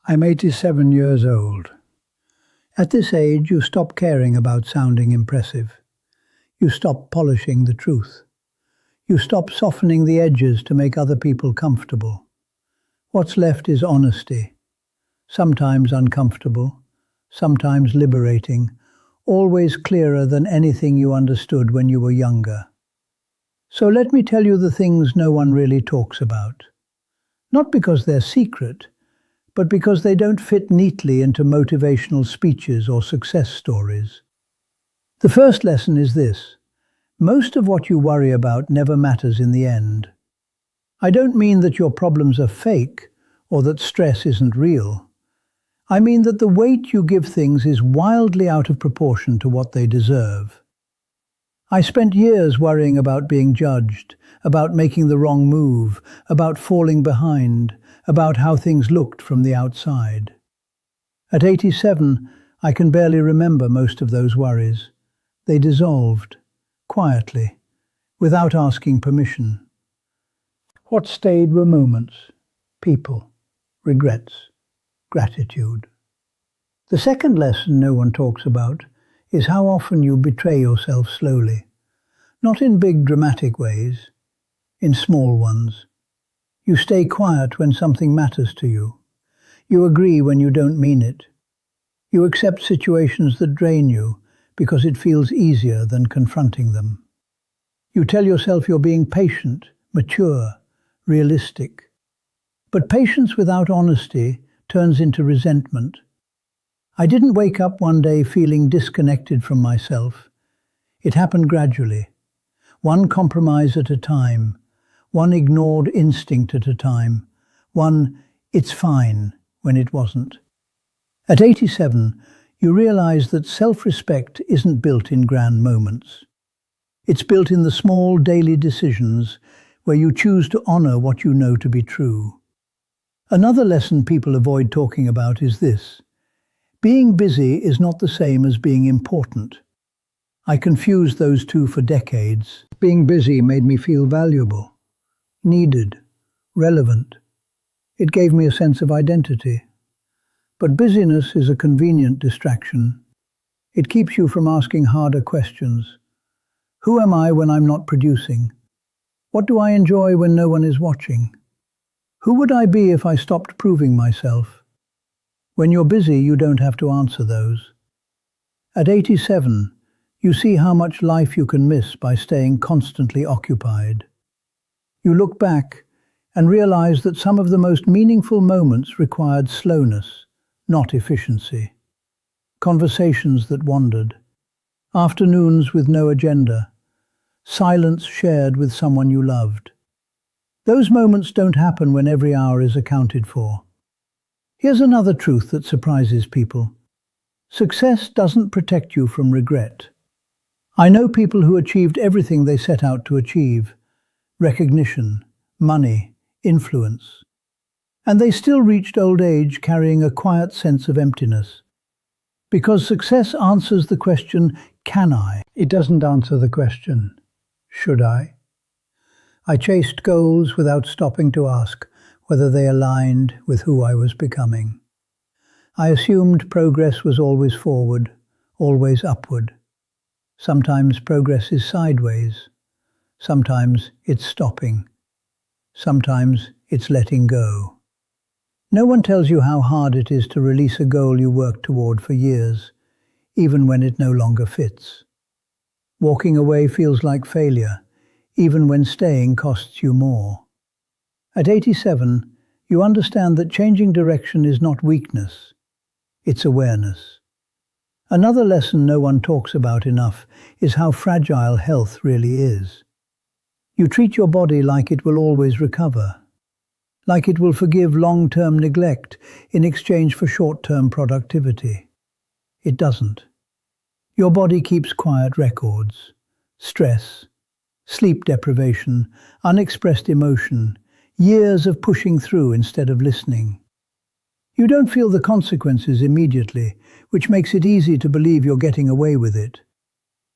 I'm 87 years old. At this age, you stop caring about sounding impressive. You stop polishing the truth. You stop softening the edges to make other people comfortable. What's left is honesty, sometimes uncomfortable, sometimes liberating, always clearer than anything you understood when you were younger. So let me tell you the things no one really talks about. Not because they're secret, but because they don't fit neatly into motivational speeches or success stories. The first lesson is this: most of what you worry about never matters in the end. I don't mean that your problems are fake or that stress isn't real. I mean that the weight you give things is wildly out of proportion to what they deserve. I spent years worrying about being judged, about making the wrong move, about falling behind, about how things looked from the outside. At 87, I can barely remember most of those worries. They dissolved, quietly, without asking permission. What stayed were moments, people, regrets, gratitude. The second lesson no one talks about is how often you betray yourself slowly. Not in big dramatic ways, in small ones. You stay quiet when something matters to you. You agree when you don't mean it. You accept situations that drain you because it feels easier than confronting them. You tell yourself you're being patient, mature, realistic. But patience without honesty turns into resentment. I didn't wake up one day feeling disconnected from myself. It happened gradually, one compromise at a time, one ignored instinct at a time, one "it's fine" when it wasn't. At 87, you realize that self-respect isn't built in grand moments. It's built in the small daily decisions where you choose to honor what you know to be true. Another lesson people avoid talking about is this: being busy is not the same as being important. I confused those two for decades. Being busy made me feel valuable, needed, relevant. It gave me a sense of identity. But busyness is a convenient distraction. It keeps you from asking harder questions. Who am I when I'm not producing? What do I enjoy when no one is watching? Who would I be if I stopped proving myself? When you're busy, you don't have to answer those. At 87, you see how much life you can miss by staying constantly occupied. You look back and realize that some of the most meaningful moments required slowness, not efficiency. Conversations that wandered, afternoons with no agenda, silence shared with someone you loved. Those moments don't happen when every hour is accounted for. Here's another truth that surprises people. Success doesn't protect you from regret. I know people who achieved everything they set out to achieve: recognition, money, influence. And they still reached old age carrying a quiet sense of emptiness. Because success answers the question, can I? It doesn't answer the question, should I? I chased goals without stopping to ask whether they aligned with who I was becoming. I assumed progress was always forward, always upward. Sometimes progress is sideways. Sometimes it's stopping. Sometimes it's letting go. No one tells you how hard it is to release a goal you worked toward for years, even when it no longer fits. Walking away feels like failure, even when staying costs you more. At 87, you understand that changing direction is not weakness, it's awareness. Another lesson no one talks about enough is how fragile health really is. You treat your body like it will always recover, like it will forgive long-term neglect in exchange for short-term productivity. It doesn't. Your body keeps quiet records: stress, sleep deprivation, unexpressed emotion, years of pushing through instead of listening. You don't feel the consequences immediately, which makes it easy to believe you're getting away with it.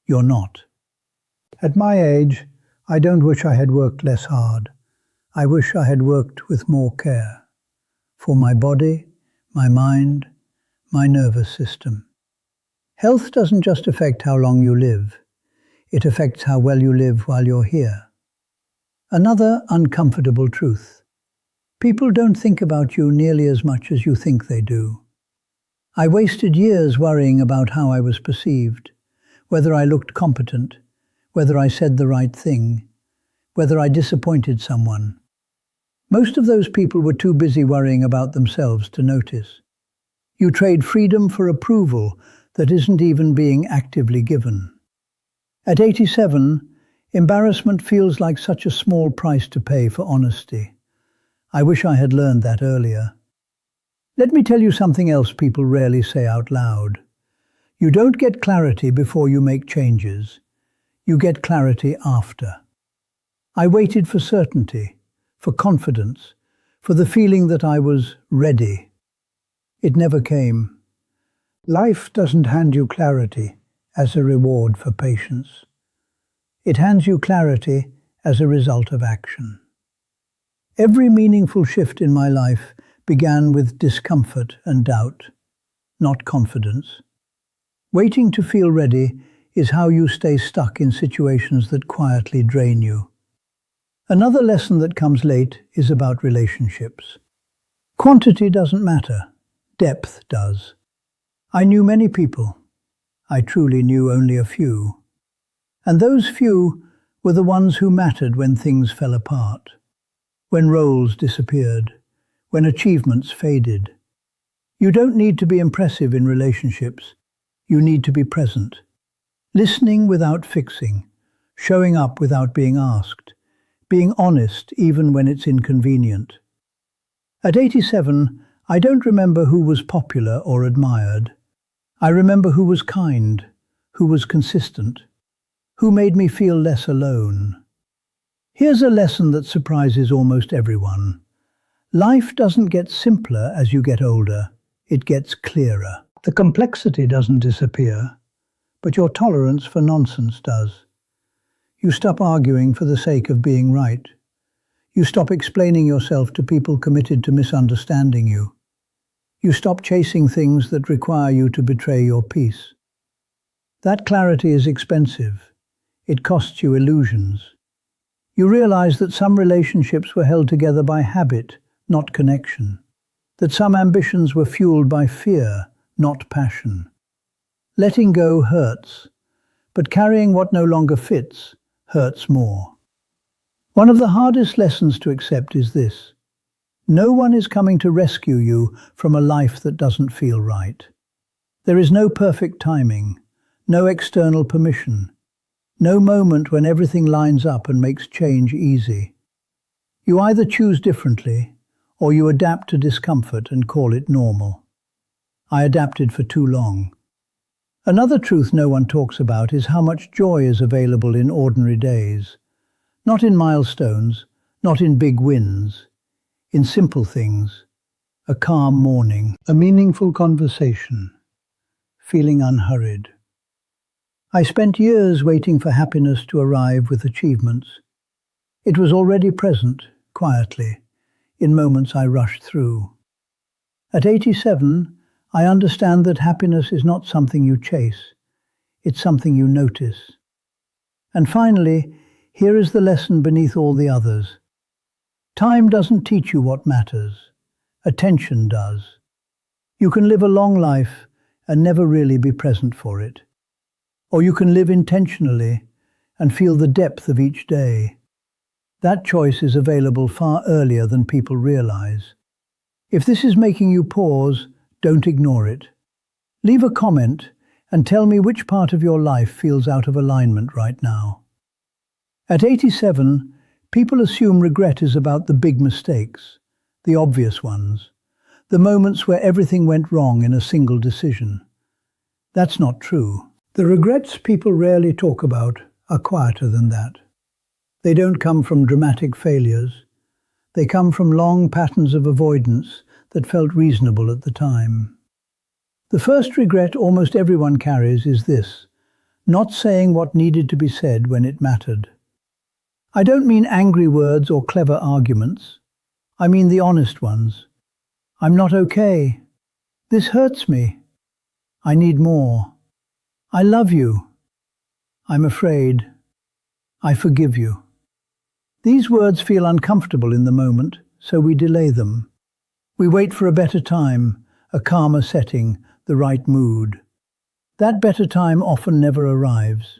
You're not. At my age, I don't wish I had worked less hard. I wish I had worked with more care. For my body, my mind, my nervous system. Health doesn't just affect how long you live, it affects how well you live while you're here. Another uncomfortable truth. People don't think about you nearly as much as you think they do. I wasted years worrying about how I was perceived, whether I looked competent, whether I said the right thing, whether I disappointed someone. Most of those people were too busy worrying about themselves to notice. You trade freedom for approval that isn't even being actively given. At 87, embarrassment feels like such a small price to pay for honesty. I wish I had learned that earlier. Let me tell you something else people rarely say out loud. You don't get clarity before you make changes. You get clarity after. I waited for certainty, for confidence, for the feeling that I was ready. It never came. Life doesn't hand you clarity as a reward for patience. It hands you clarity as a result of action. Every meaningful shift in my life began with discomfort and doubt, not confidence. Waiting to feel ready is how you stay stuck in situations that quietly drain you. Another lesson that comes late is about relationships. Quantity doesn't matter, depth does. I knew many people. I truly knew only a few. And those few were the ones who mattered when things fell apart, when roles disappeared, when achievements faded. You don't need to be impressive in relationships. You need to be present. Listening without fixing, showing up without being asked, being honest even when it's inconvenient. At 87, I don't remember who was popular or admired. I remember who was kind, who was consistent, who made me feel less alone. Here's a lesson that surprises almost everyone. Life doesn't get simpler as you get older, it gets clearer. The complexity doesn't disappear, but your tolerance for nonsense does. You stop arguing for the sake of being right. You stop explaining yourself to people committed to misunderstanding you. You stop chasing things that require you to betray your peace. That clarity is expensive. It costs you illusions. You realize that some relationships were held together by habit, not connection. That some ambitions were fueled by fear, not passion. Letting go hurts, but carrying what no longer fits hurts more. One of the hardest lessons to accept is this. No one is coming to rescue you from a life that doesn't feel right. There is no perfect timing, no external permission, no moment when everything lines up and makes change easy. You either choose differently, or you adapt to discomfort and call it normal. I adapted for too long. Another truth no one talks about is how much joy is available in ordinary days. Not in milestones, not in big wins. In simple things, a calm morning, a meaningful conversation, feeling unhurried. I spent years waiting for happiness to arrive with achievements. It was already present, quietly, in moments I rushed through. At 87, I understand that happiness is not something you chase, it's something you notice. And finally, here is the lesson beneath all the others. Time doesn't teach you what matters. Attention does. You can live a long life and never really be present for it. Or you can live intentionally and feel the depth of each day. That choice is available far earlier than people realize. If this is making you pause, don't ignore it. Leave a comment and tell me which part of your life feels out of alignment right now. At 87, people assume regret is about the big mistakes, the obvious ones, the moments where everything went wrong in a single decision. That's not true. The regrets people rarely talk about are quieter than that. They don't come from dramatic failures. They come from long patterns of avoidance that felt reasonable at the time. The first regret almost everyone carries is this: not saying what needed to be said when it mattered. I don't mean angry words or clever arguments. I mean the honest ones. I'm not okay. This hurts me. I need more. I love you. I'm afraid. I forgive you. These words feel uncomfortable in the moment, so we delay them. We wait for a better time, a calmer setting, the right mood. That better time often never arrives.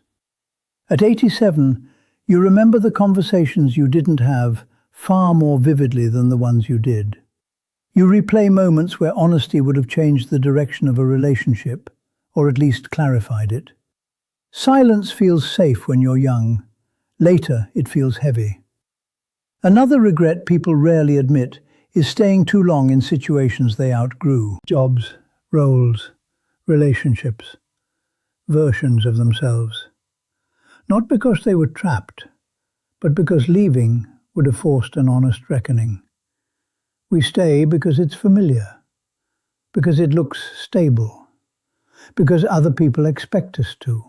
At 87, you remember the conversations you didn't have far more vividly than the ones you did. You replay moments where honesty would have changed the direction of a relationship, or at least clarified it. Silence feels safe when you're young. Later, it feels heavy. Another regret people rarely admit is staying too long in situations they outgrew. Jobs, roles, relationships, versions of themselves. Not because they were trapped, but because leaving would have forced an honest reckoning. We stay because it's familiar, because it looks stable, because other people expect us to,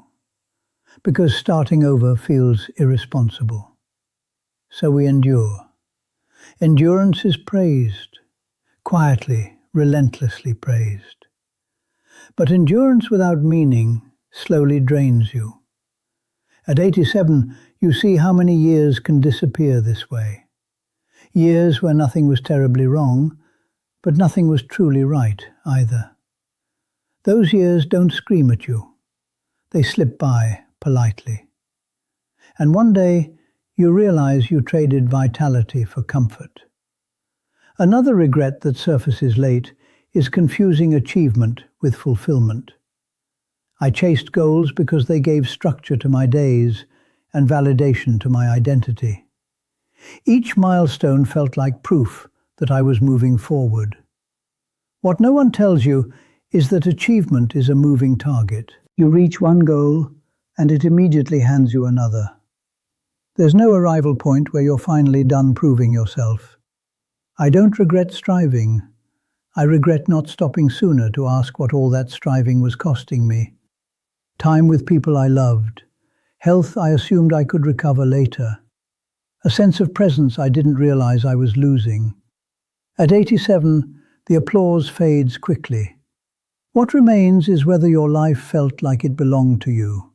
because starting over feels irresponsible. So we endure. Endurance is praised, quietly, relentlessly praised. But endurance without meaning slowly drains you. At 87, you see how many years can disappear this way. Years where nothing was terribly wrong, but nothing was truly right either. Those years don't scream at you. They slip by politely. And one day, you realize you traded vitality for comfort. Another regret that surfaces late is confusing achievement with fulfillment. I chased goals because they gave structure to my days and validation to my identity. Each milestone felt like proof that I was moving forward. What no one tells you is that achievement is a moving target. You reach one goal, and it immediately hands you another. There's no arrival point where you're finally done proving yourself. I don't regret striving. I regret not stopping sooner to ask what all that striving was costing me. Time with people I loved. Health I assumed I could recover later. A sense of presence I didn't realize I was losing. At 87, the applause fades quickly. What remains is whether your life felt like it belonged to you.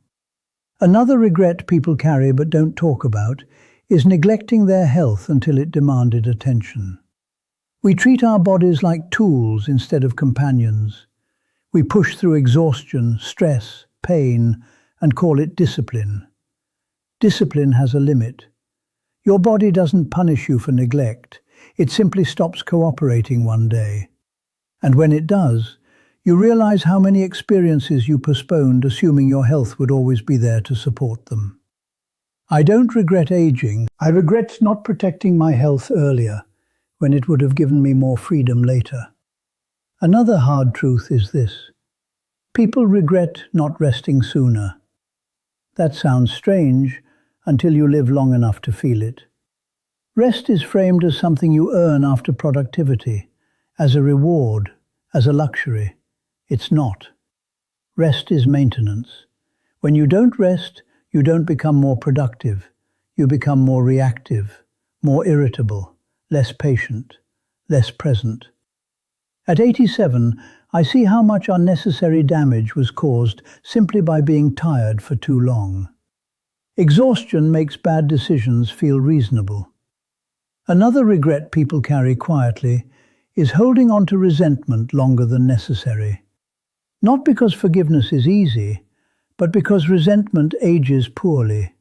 Another regret people carry but don't talk about is neglecting their health until it demanded attention. We treat our bodies like tools instead of companions. We push through exhaustion, stress, pain, and call it discipline. Discipline has a limit. Your body doesn't punish you for neglect. It simply stops cooperating one day. And when it does, you realize how many experiences you postponed assuming your health would always be there to support them. I don't regret aging. I regret not protecting my health earlier, when it would have given me more freedom later. Another hard truth is this. People regret not resting sooner. That sounds strange until you live long enough to feel it. Rest is framed as something you earn after productivity, as a reward, as a luxury. It's not. Rest is maintenance. When you don't rest, you don't become more productive. You become more reactive, more irritable, less patient, less present. At 87, I see how much unnecessary damage was caused simply by being tired for too long. Exhaustion makes bad decisions feel reasonable. Another regret people carry quietly is holding on to resentment longer than necessary. Not because forgiveness is easy, but because resentment ages poorly.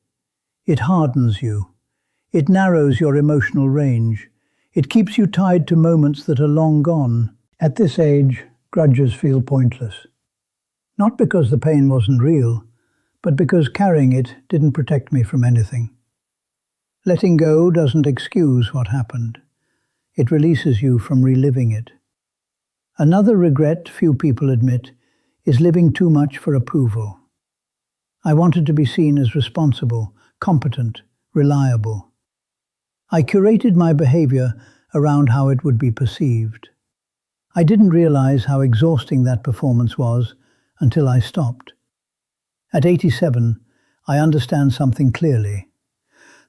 It hardens you. It narrows your emotional range. It keeps you tied to moments that are long gone. At this age, grudges feel pointless. Not because the pain wasn't real, but because carrying it didn't protect me from anything. Letting go doesn't excuse what happened. It releases you from reliving it. Another regret few people admit is living too much for approval. I wanted to be seen as responsible, competent, reliable. I curated my behavior around how it would be perceived. I didn't realize how exhausting that performance was until I stopped. At 87, I understand something clearly.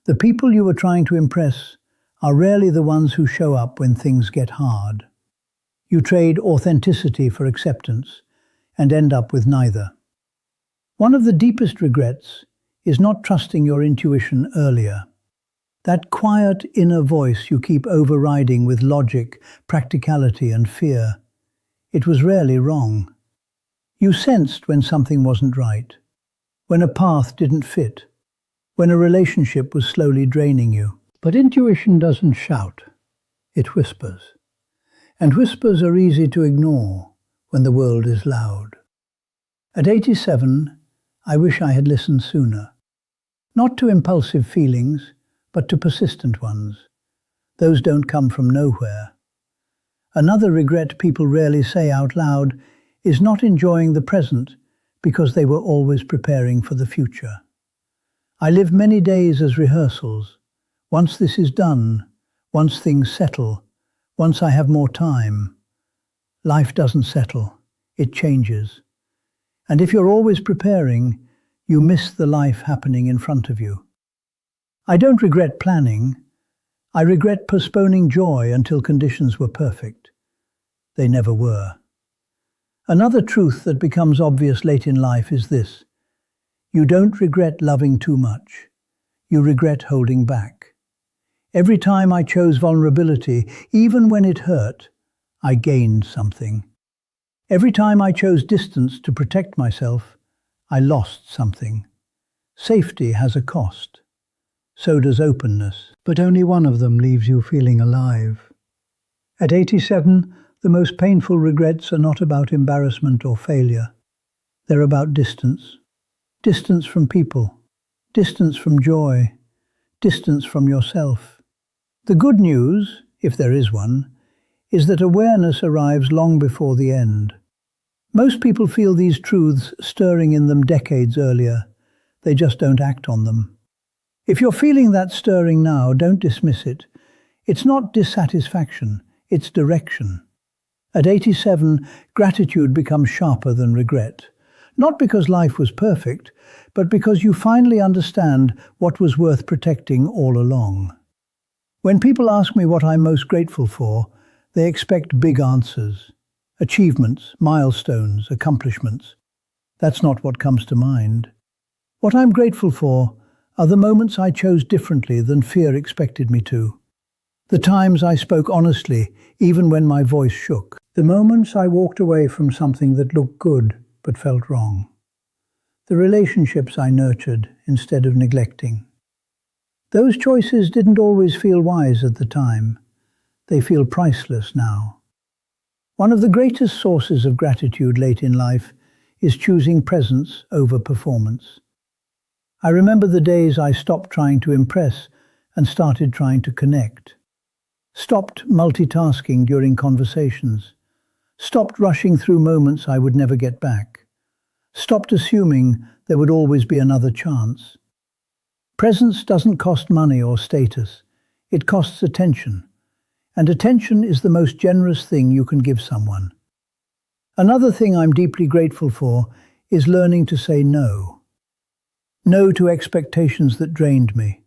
The people you were trying to impress are rarely the ones who show up when things get hard. You trade authenticity for acceptance and end up with neither. One of the deepest regrets is not trusting your intuition earlier. That quiet inner voice you keep overriding with logic, practicality, and fear. It was rarely wrong. You sensed when something wasn't right, when a path didn't fit, when a relationship was slowly draining you. But intuition doesn't shout, it whispers. And whispers are easy to ignore when the world is loud. At 87, I wish I had listened sooner. Not to impulsive feelings, but to persistent ones. Those don't come from nowhere. Another regret people rarely say out loud is not enjoying the present because they were always preparing for the future. I live many days as rehearsals. Once this is done, once things settle, once I have more time. Life doesn't settle, it changes. And if you're always preparing, you miss the life happening in front of you. I don't regret planning. I regret postponing joy until conditions were perfect. They never were. Another truth that becomes obvious late in life is this. You don't regret loving too much. You regret holding back. Every time I chose vulnerability, even when it hurt, I gained something. Every time I chose distance to protect myself, I lost something. Safety has a cost. So does openness, but only one of them leaves you feeling alive. At 87, the most painful regrets are not about embarrassment or failure. They're about distance. Distance from people. Distance from joy. Distance from yourself. The good news, if there is one, is that awareness arrives long before the end. Most people feel these truths stirring in them decades earlier. They just don't act on them. If you're feeling that stirring now, don't dismiss it. It's not dissatisfaction, it's direction. At 87, gratitude becomes sharper than regret. Not because life was perfect, but because you finally understand what was worth protecting all along. When people ask me what I'm most grateful for, they expect big answers. Achievements, milestones, accomplishments. That's not what comes to mind. What I'm grateful for are the moments I chose differently than fear expected me to. The times I spoke honestly, even when my voice shook. The moments I walked away from something that looked good but felt wrong. The relationships I nurtured instead of neglecting. Those choices didn't always feel wise at the time. They feel priceless now. One of the greatest sources of gratitude late in life is choosing presence over performance. I remember the days I stopped trying to impress and started trying to connect. Stopped multitasking during conversations. Stopped rushing through moments I would never get back. Stopped assuming there would always be another chance. Presence doesn't cost money or status. It costs attention. And attention is the most generous thing you can give someone. Another thing I'm deeply grateful for is learning to say no. No to expectations that drained me.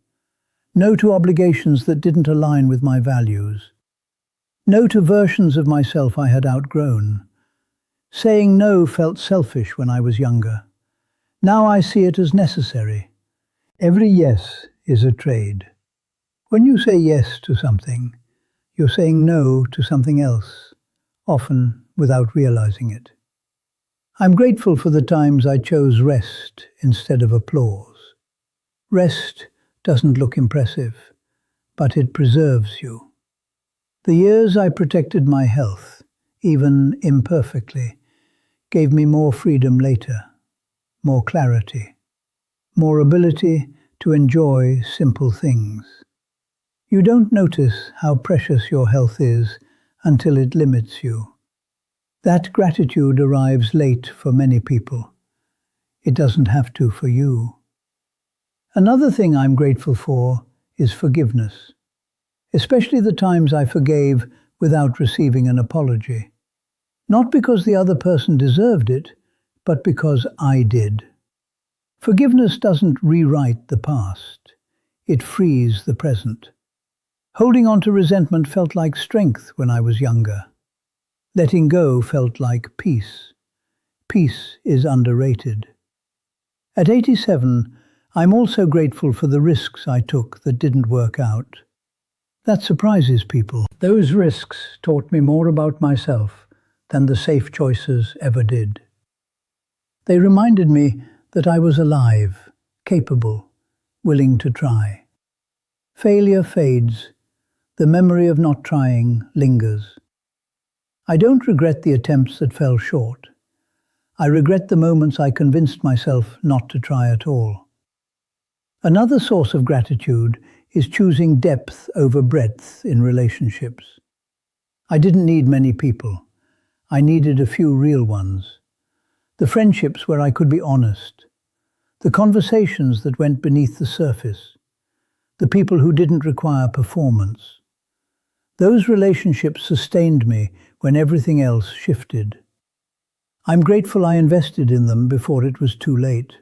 No to obligations that didn't align with my values. No to versions of myself I had outgrown. Saying no felt selfish when I was younger. Now I see it as necessary. Every yes is a trade. When you say yes to something, you're saying no to something else, often without realizing it. I'm grateful for the times I chose rest instead of applause. Rest doesn't look impressive, but it preserves you. The years I protected my health, even imperfectly, gave me more freedom later, more clarity, more ability to enjoy simple things. You don't notice how precious your health is until it limits you. That gratitude arrives late for many people. It doesn't have to for you. Another thing I'm grateful for is forgiveness, especially the times I forgave without receiving an apology. Not because the other person deserved it, but because I did. Forgiveness doesn't rewrite the past. It frees the present. Holding on to resentment felt like strength when I was younger. Letting go felt like peace. Peace is underrated. At 87, I'm also grateful for the risks I took that didn't work out. That surprises people. Those risks taught me more about myself than the safe choices ever did. They reminded me that I was alive, capable, willing to try. Failure fades. The memory of not trying lingers. I don't regret the attempts that fell short. I regret the moments I convinced myself not to try at all. Another source of gratitude is choosing depth over breadth in relationships. I didn't need many people. I needed a few real ones. The friendships where I could be honest. The conversations that went beneath the surface. The people who didn't require performance. Those relationships sustained me when everything else shifted. I'm grateful I invested in them before it was too late.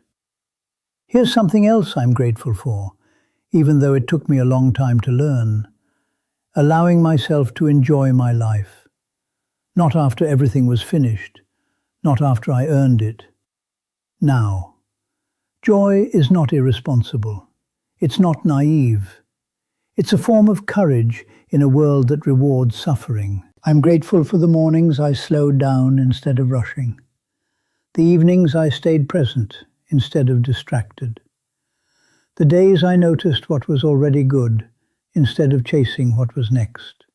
Here's something else I'm grateful for, even though it took me a long time to learn. Allowing myself to enjoy my life. Not after everything was finished, not after I earned it. Now. Joy is not irresponsible. It's not naive. It's a form of courage in a world that rewards suffering. I'm grateful for the mornings I slowed down instead of rushing. The evenings I stayed present instead of distracted. The days I noticed what was already good instead of chasing what was next.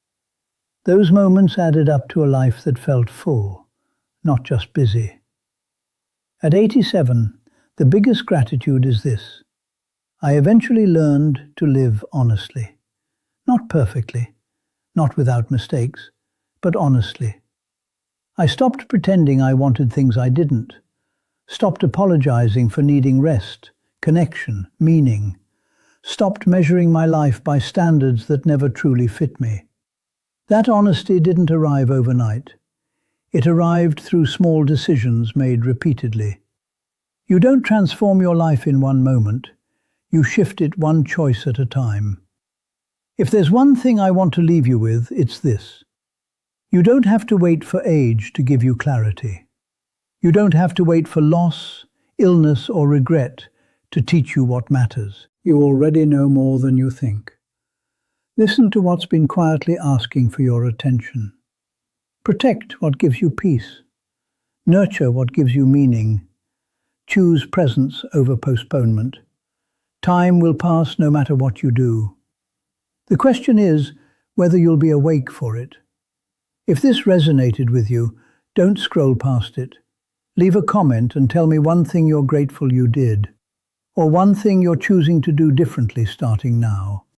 Those moments added up to a life that felt full, not just busy. At 87, the biggest gratitude is this. I eventually learned to live honestly. Not perfectly, not without mistakes, but honestly. I stopped pretending I wanted things I didn't. Stopped apologizing for needing rest, connection, meaning. Stopped measuring my life by standards that never truly fit me. That honesty didn't arrive overnight. It arrived through small decisions made repeatedly. You don't transform your life in one moment. You shift it one choice at a time. If there's one thing I want to leave you with, it's this. You don't have to wait for age to give you clarity. You don't have to wait for loss, illness, or regret to teach you what matters. You already know more than you think. Listen to what's been quietly asking for your attention. Protect what gives you peace. Nurture what gives you meaning. Choose presence over postponement. Time will pass no matter what you do. The question is whether you'll be awake for it. If this resonated with you, don't scroll past it. Leave a comment and tell me one thing you're grateful you did, or one thing you're choosing to do differently starting now.